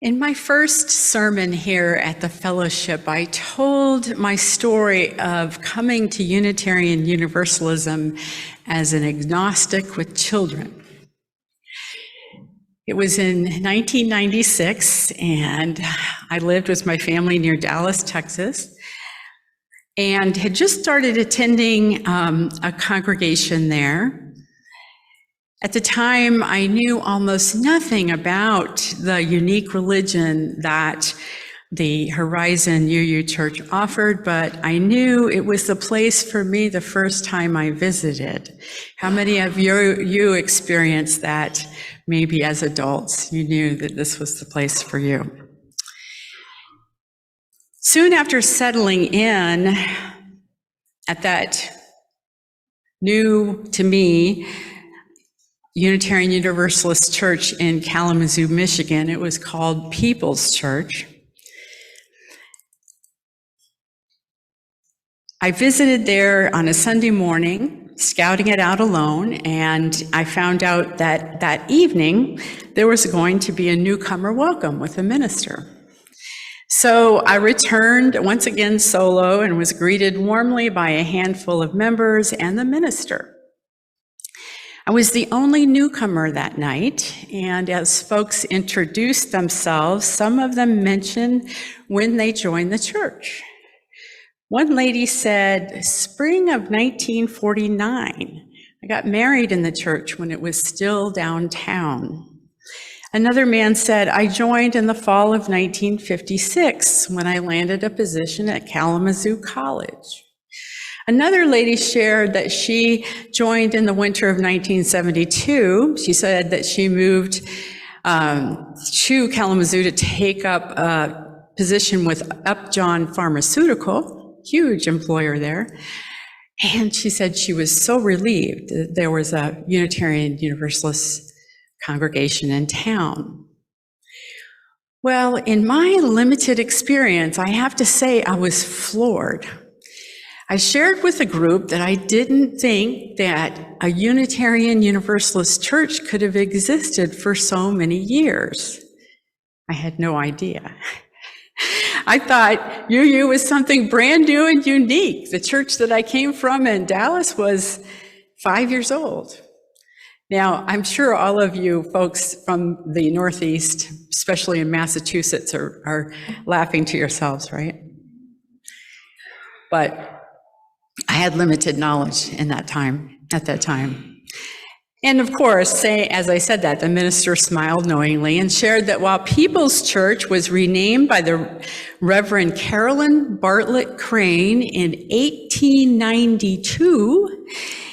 In my first sermon here at the fellowship, I told my story of coming to Unitarian Universalism as an agnostic with children. It was in 1996, and I lived with my family near Dallas, Texas, and had just started attending a congregation there. At the time, I knew almost nothing about the unique religion that the Horizon UU Church offered, but I knew it was the place for me the first time I visited. How many of you experienced that maybe as adults? You knew that this was the place for you. Soon after settling in at that new, to me, Unitarian Universalist Church in Kalamazoo, Michigan. It was called People's Church. I visited there on a Sunday morning, scouting it out alone, and I found out that that evening there was going to be a newcomer welcome with a minister. So I returned once again solo and was greeted warmly by a handful of members and the minister. I was the only newcomer that night, and as folks introduced themselves, some of them mentioned when they joined the church. One lady said, spring of 1949. I got married in the church when it was still downtown. Another man said, I joined in the fall of 1956 when I landed a position at Kalamazoo College. Another lady shared that she joined in the winter of 1972. She said that she moved to Kalamazoo to take up a position with Upjohn Pharmaceutical, huge employer there. And she said she was so relieved that there was a Unitarian Universalist congregation in town. Well, in my limited experience, I have to say I was floored. I shared with the group that I didn't think that a Unitarian Universalist church could have existed for so many years. I had no idea. I thought UU was something brand new and unique. The church that I came from in Dallas was 5 years old. Now, I'm sure all of you folks from the Northeast, especially in Massachusetts, are laughing to yourselves, right? But I had limited knowledge at that time. And of course, as I said that, the minister smiled knowingly and shared that while People's Church was renamed by the Reverend Carolyn Bartlett Crane in 1892,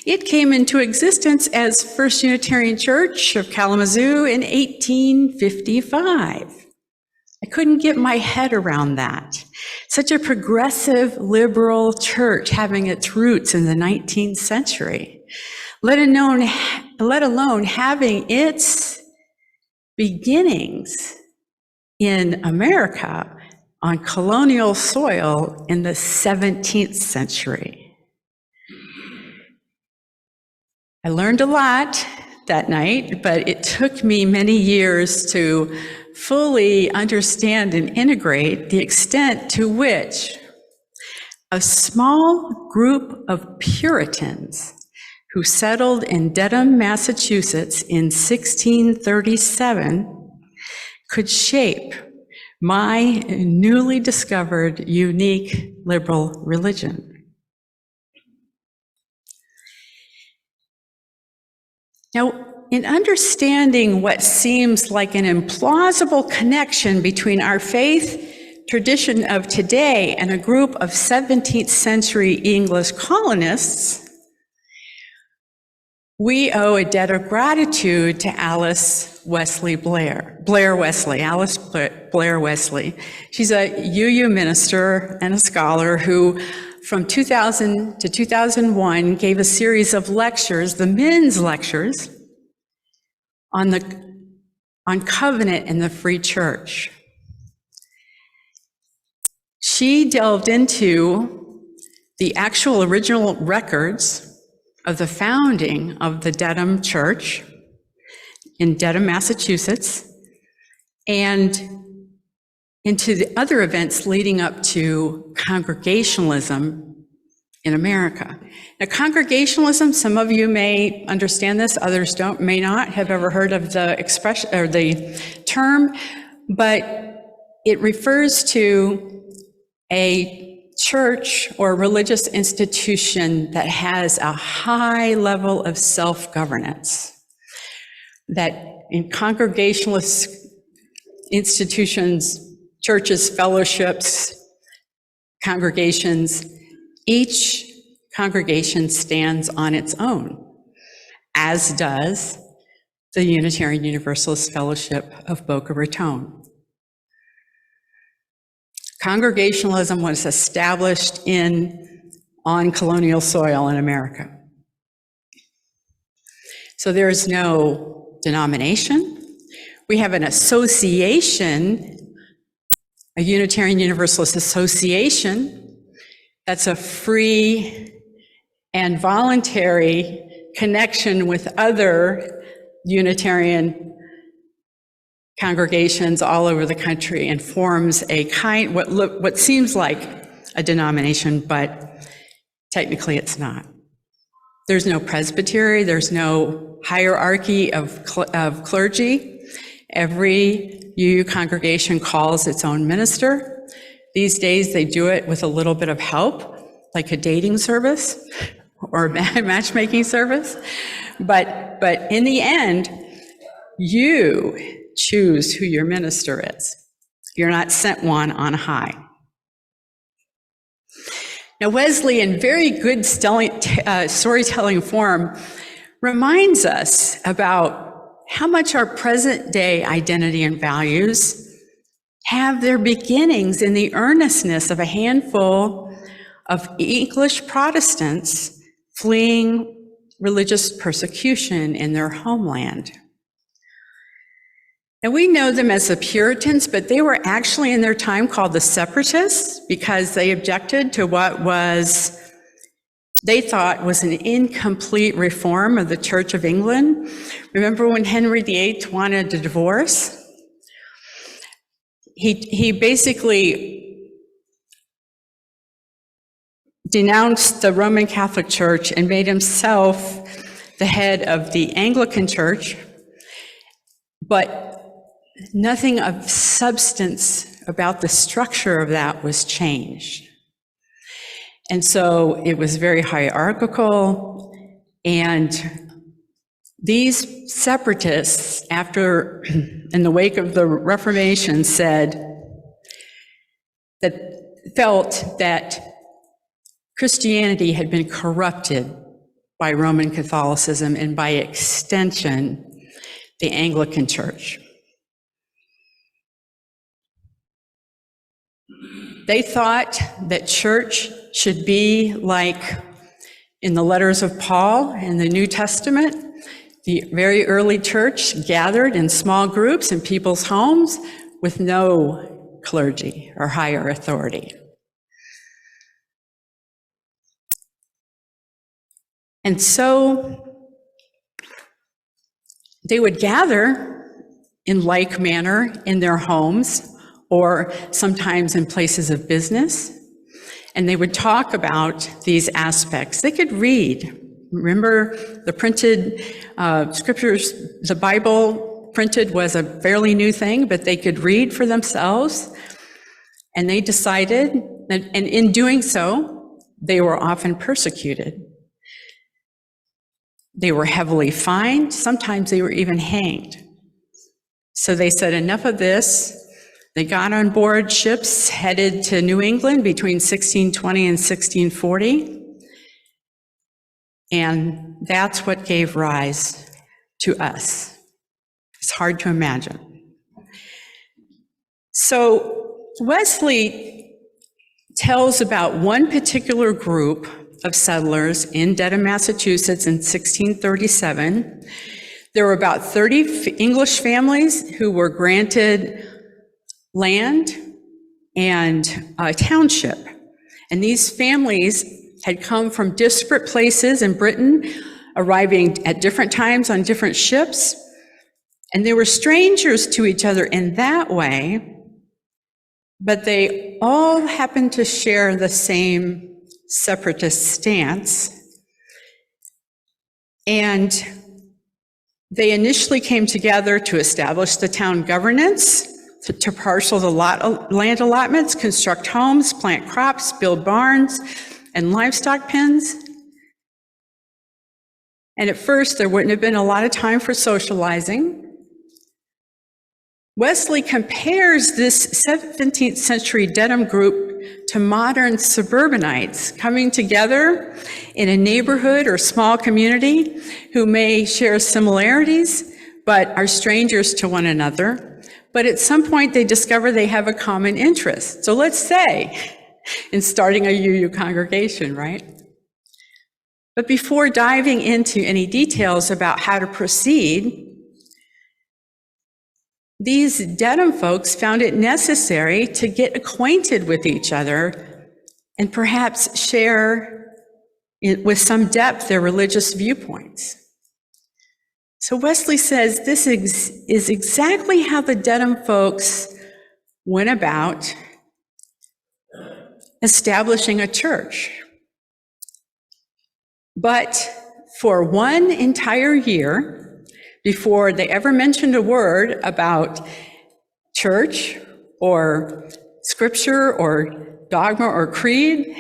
it came into existence as First Unitarian Church of Kalamazoo in 1855. I couldn't get my head around that. Such a progressive, liberal church having its roots in the 19th century, let alone having its beginnings in America on colonial soil in the 17th century. I learned a lot that night, but it took me many years to fully understand and integrate the extent to which a small group of Puritans who settled in Dedham, Massachusetts in 1637 could shape my newly discovered unique liberal religion. Now, in understanding what seems like an implausible connection between our faith tradition of today and a group of 17th century English colonists, we owe a debt of gratitude to Alice Blair Wesley. She's a UU minister and a scholar who, from 2000 to 2001, gave a series of lectures, the men's lectures, on covenant in the free church. She delved into the actual original records of the founding of the Dedham Church in Dedham, Massachusetts, and into the other events leading up to Congregationalism in America. Now, Congregationalism, some of you may understand this, others don't, may not have ever heard of the expression or the term, but it refers to a church or religious institution that has a high level of self-governance. That in Congregationalist institutions, churches, fellowships, congregations, each congregation stands on its own, as does the Unitarian Universalist Fellowship of Boca Raton. Congregationalism was established on colonial soil in America. So there is no denomination. We have an association, a Unitarian Universalist Association, that's a free and voluntary connection with other Unitarian congregations all over the country and forms a what seems like a denomination, but technically it's not. There's no presbytery, there's no hierarchy of clergy. Every UU congregation calls its own minister. These days they do it with a little bit of help, like a dating service or a matchmaking service. But in the end, you choose who your minister is. You're not sent one on high. Now, Wesley, in very good storytelling form, reminds us about how much our present day identity and values have their beginnings in the earnestness of a handful of English Protestants fleeing religious persecution in their homeland. And we know them as the Puritans, but they were actually in their time called the Separatists because they objected to what they thought was an incomplete reform of the Church of England. Remember when Henry VIII wanted a divorce? He basically denounced the Roman Catholic Church and made himself the head of the Anglican Church, but nothing of substance about the structure of that was changed. And so it was very hierarchical, and these separatists, in the wake of the Reformation, felt that Christianity had been corrupted by Roman Catholicism and by extension, the Anglican Church. They thought that church should be like in the letters of Paul in the New Testament. The very early church gathered in small groups in people's homes with no clergy or higher authority. And so they would gather in like manner in their homes or sometimes in places of business, and they would talk about these aspects. They could read. Remember the printed scriptures, the Bible printed was a fairly new thing, but they could read for themselves. And they decided, and in doing so, they were often persecuted. They were heavily fined. Sometimes they were even hanged. So they said, enough of this. They got on board ships headed to New England between 1620 and 1640. And that's what gave rise to us. It's hard to imagine. So Wesley tells about one particular group of settlers in Dedham, Massachusetts in 1637. There were about 30 English families who were granted land and a township. And these families had come from disparate places in Britain, arriving at different times on different ships, and they were strangers to each other in that way but they all happen to share the same separatist stance. And they initially came together to establish the town governance, to parcel the land allotments, construct homes, plant crops, build barns, and livestock pens. And at first, there wouldn't have been a lot of time for socializing. Wesley compares this 17th century Dedham group to modern suburbanites coming together in a neighborhood or small community who may share similarities but are strangers to one another. But at some point they discover they have a common interest. So let's say in starting a UU congregation, right? But before diving into any details about how to proceed, these Dedham folks found it necessary to get acquainted with each other and perhaps share with some depth their religious viewpoints. So Wesley says this is exactly how the Dedham folks went about establishing a church. But for one entire year, before they ever mentioned a word about church or scripture or dogma or creed,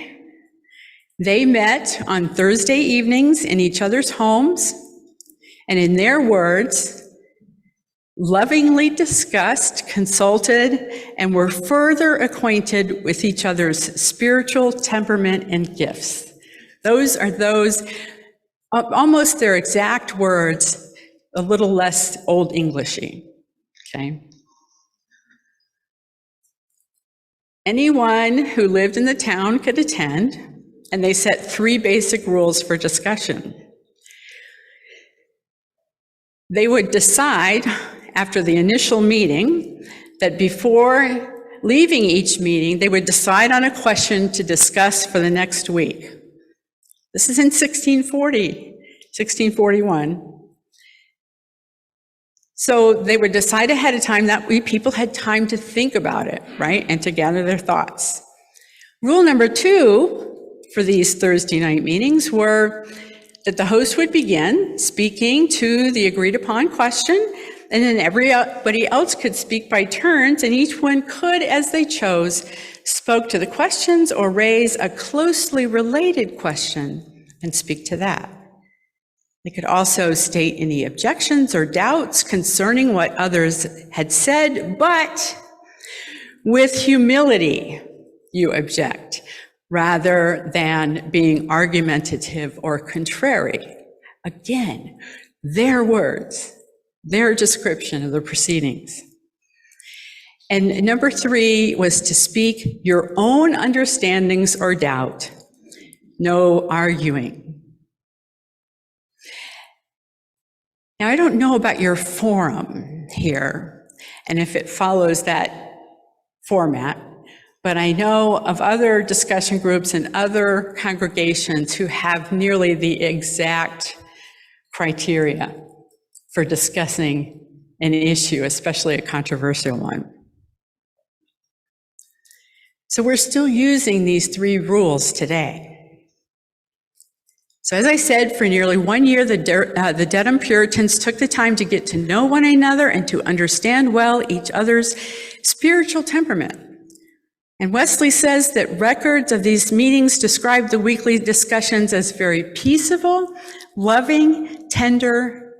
they met on Thursday evenings in each other's homes, and in their words, lovingly discussed, consulted, and were further acquainted with each other's spiritual temperament and gifts. Those are almost their exact words, a little less Old Englishy, okay? Anyone who lived in the town could attend, and they set 3 basic rules for discussion. They would decide after the initial meeting that before leaving each meeting, they would decide on a question to discuss for the next week. This is in 1641. So they would decide ahead of time. That way people had time to think about it, right? And to gather their thoughts. Rule number 2 for these Thursday night meetings were that the host would begin speaking to the agreed upon question, and then everybody else could speak by turns, and each one could, as they chose, spoke to the questions or raise a closely related question and speak to that. They could also state any objections or doubts concerning what others had said, but with humility, you object, rather than being argumentative or contrary. Again, their words, their description of the proceedings. And number 3 was to speak your own understandings or doubt, no arguing. Now, I don't know about your forum here, and if it follows that format, but I know of other discussion groups and other congregations who have nearly the exact criteria for discussing an issue, especially a controversial one. So we're still using these 3 rules today. So as I said, for nearly 1 year, the Dedham Puritans took the time to get to know one another and to understand well each other's spiritual temperament. And Wesley says that records of these meetings describe the weekly discussions as very peaceable, loving, tender,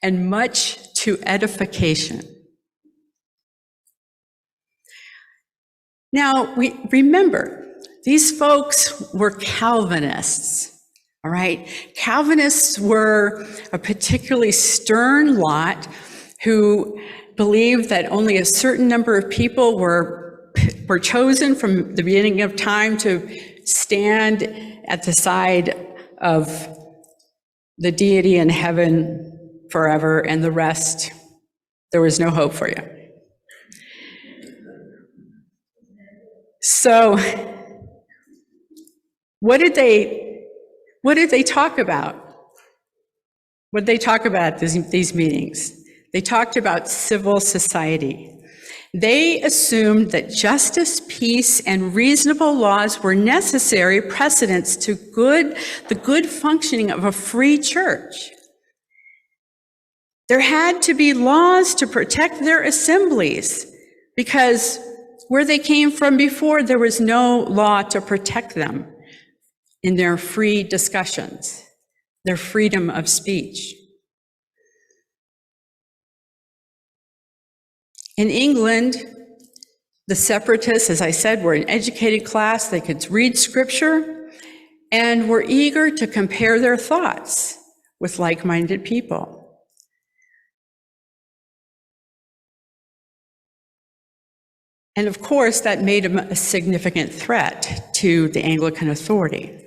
and much to edification. Now, remember, these folks were Calvinists. All right, Calvinists were a particularly stern lot who believed that only a certain number of people were chosen from the beginning of time to stand at the side of the deity in heaven forever, and the rest, there was no hope for you. So, what did they talk about? What did they talk about at these meetings? They talked about civil society. They assumed that justice, peace, and reasonable laws were necessary precedents to the good functioning of a free church. There had to be laws to protect their assemblies, because where they came from before, there was no law to protect them in their free discussions, their freedom of speech. In England, the separatists, as I said, were an educated class. They could read scripture and were eager to compare their thoughts with like-minded people. And of course, that made them a significant threat to the Anglican authority.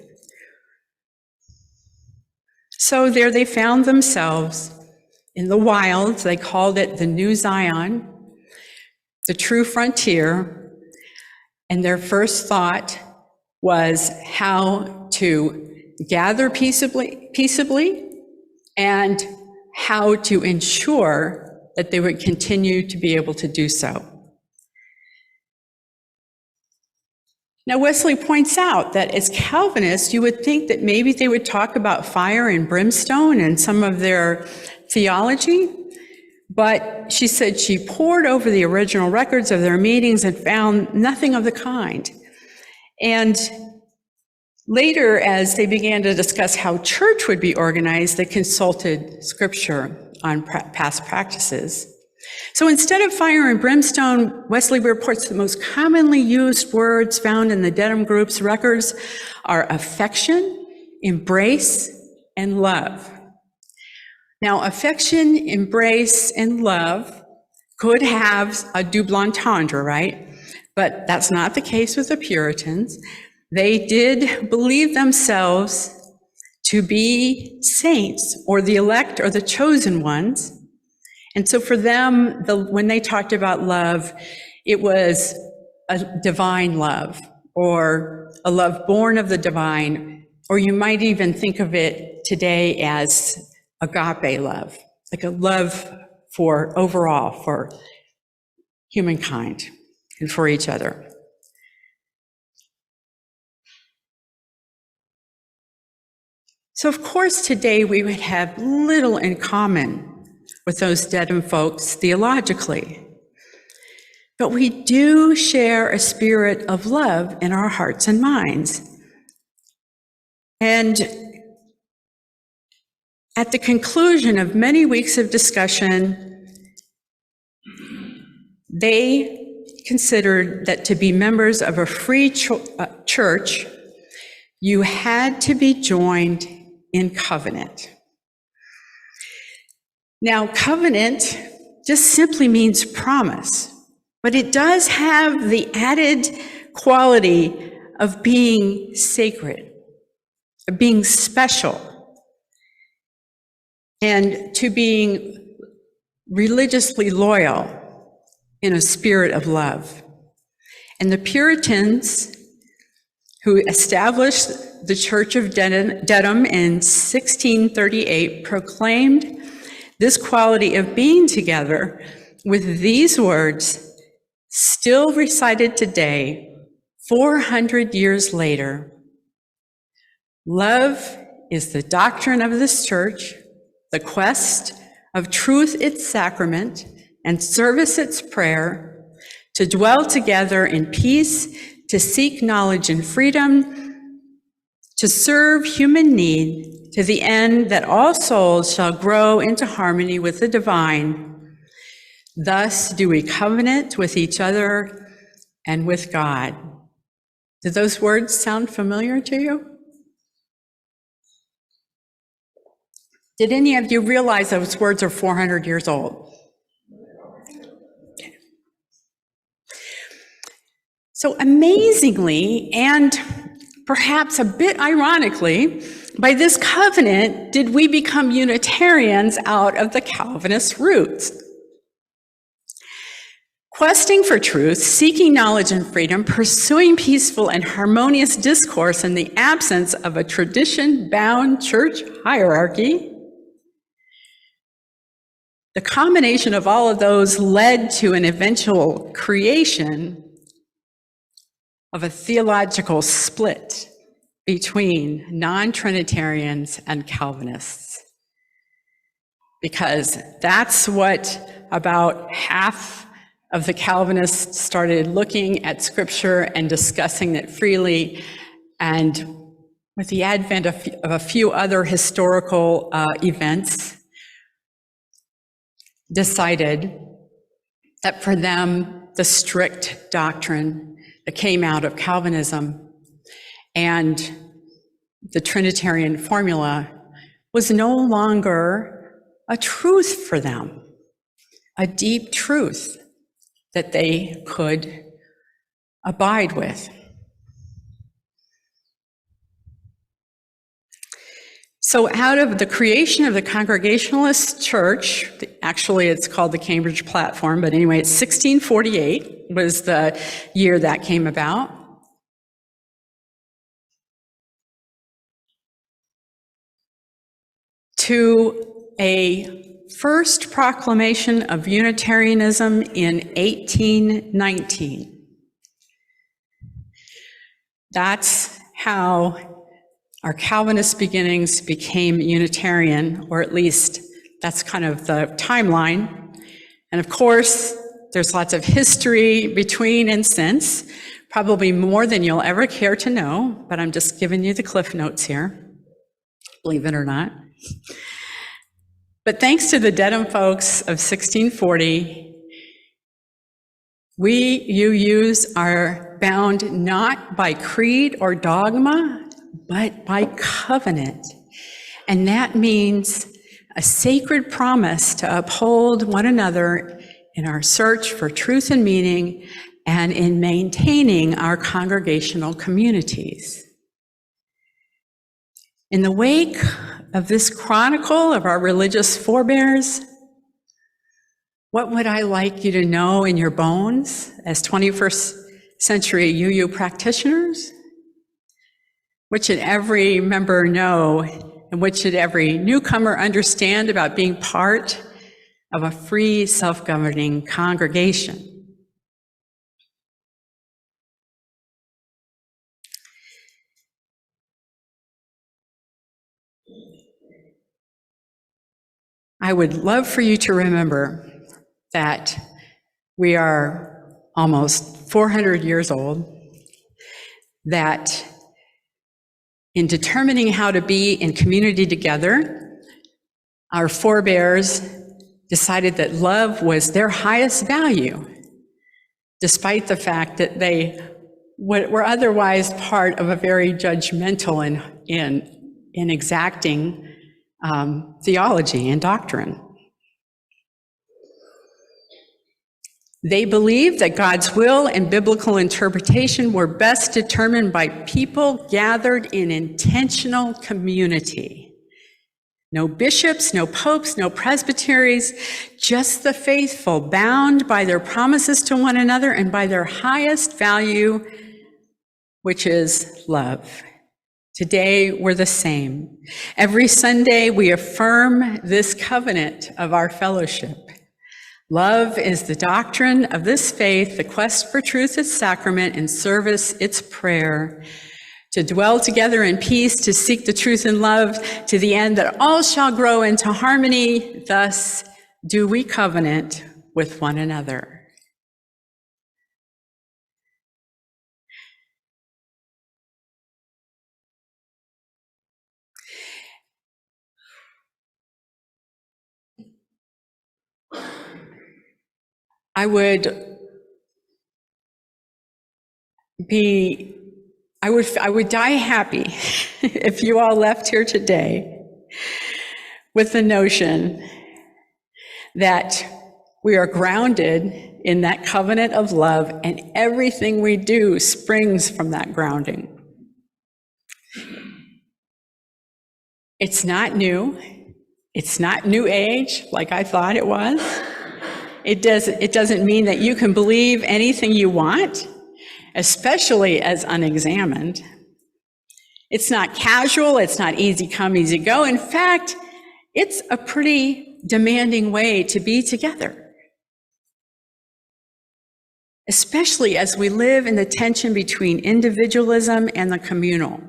So there they found themselves in the wilds. They called it the New Zion, the true frontier, and their first thought was how to gather peaceably and how to ensure that they would continue to be able to do so. Now, Wesley points out that as Calvinists, you would think that maybe they would talk about fire and brimstone and some of their theology, but she said she pored over the original records of their meetings and found nothing of the kind. And later, as they began to discuss how church would be organized, they consulted scripture on past practices. So instead of fire and brimstone, Wesley reports the most commonly used words found in the Dedham Group's records are affection, embrace, and love. Now, affection, embrace, and love could have a double entendre, right? But that's not the case with the Puritans. They did believe themselves to be saints, or the elect, or the chosen ones. And so for them, when they talked about love, it was a divine love, or a love born of the divine, or you might even think of it today as agape love, like a love for overall, for humankind and for each other. So of course today we would have little in common with those Dedham folks theologically, but we do share a spirit of love in our hearts and minds. And at the conclusion of many weeks of discussion, they considered that to be members of a free church, you had to be joined in covenant. Now, covenant just simply means promise, but it does have the added quality of being sacred, of being special, and to being religiously loyal in a spirit of love. And the Puritans, who established the Church of Dedham in 1638, proclaimed this quality of being together with these words, still recited today, 400 years later: love is the doctrine of this church, the quest of truth its sacrament, and service its prayer, to dwell together in peace, to seek knowledge and freedom, to serve human need, to the end that all souls shall grow into harmony with the divine. Thus do we covenant with each other and with God. Do those words sound familiar to you? Did any of you realize those words are 400 years old? So amazingly, and perhaps a bit ironically, by this covenant did we become Unitarians out of the Calvinist roots. Questing for truth, seeking knowledge and freedom, pursuing peaceful and harmonious discourse in the absence of a tradition-bound church hierarchy. The combination of all of those led to an eventual creation of a theological split between non-Trinitarians and Calvinists. Because that's what about half of the Calvinists started looking at Scripture and discussing it freely, and with the advent of a few other historical events, decided that for them, the strict doctrine that came out of Calvinism and the Trinitarian formula was no longer a truth for them, a deep truth that they could abide with. So out of the creation of the Congregationalist Church, actually it's called the Cambridge Platform, but anyway, it's 1648 was the year that came about. To a first proclamation of Unitarianism in 1819. That's how our Calvinist beginnings became Unitarian, or at least that's kind of the timeline. And of course, there's lots of history between and since, probably more than you'll ever care to know, but I'm just giving you the cliff notes here, believe it or not. But thanks to the Dedham folks of 1640, you are bound not by creed or dogma, but by covenant. And that means a sacred promise to uphold one another in our search for truth and meaning and in maintaining our congregational communities. In the wake of this chronicle of our religious forebears, what would I like you to know in your bones as 21st century UU practitioners? What should every member know, and what should every newcomer understand about being part of a free, self-governing congregation? I would love for you to remember that we are almost 400 years old, that in determining how to be in community together, our forebears decided that love was their highest value, despite the fact that they were otherwise part of a very judgmental and exacting theology and doctrine. They believed that God's will and biblical interpretation were best determined by people gathered in intentional community. No bishops, no popes, no presbyteries, just the faithful, bound by their promises to one another and by their highest value, which is love. Today, we're the same. Every Sunday, we affirm this covenant of our fellowship. Love is the doctrine of this faith, the quest for truth its sacrament, and service its prayer. To dwell together in peace, to seek the truth in love, to the end that all shall grow into harmony, thus do we covenant with one another. I would die happy if you all left here today with the notion that we are grounded in that covenant of love and everything we do springs from that grounding. It's not new. It's not new age like I thought it was. It doesn't mean that you can believe anything you want, especially as unexamined. It's not casual, it's not easy come, easy go. In fact, it's a pretty demanding way to be together, especially as we live in the tension between individualism and the communal.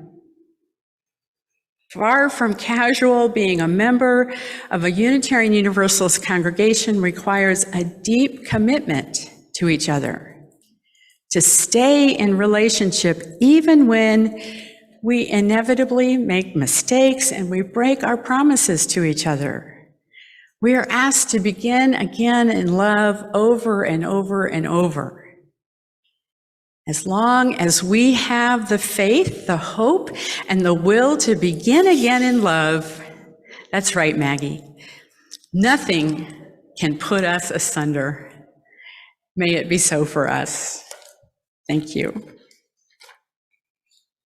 Far from casual, being a member of a Unitarian Universalist congregation requires a deep commitment to each other, to stay in relationship even when we inevitably make mistakes and we break our promises to each other. We are asked to begin again in love over and over and over. As long as we have the faith, the hope, and the will to begin again in love, that's right, Maggie, nothing can put us asunder. May it be so for us. Thank you.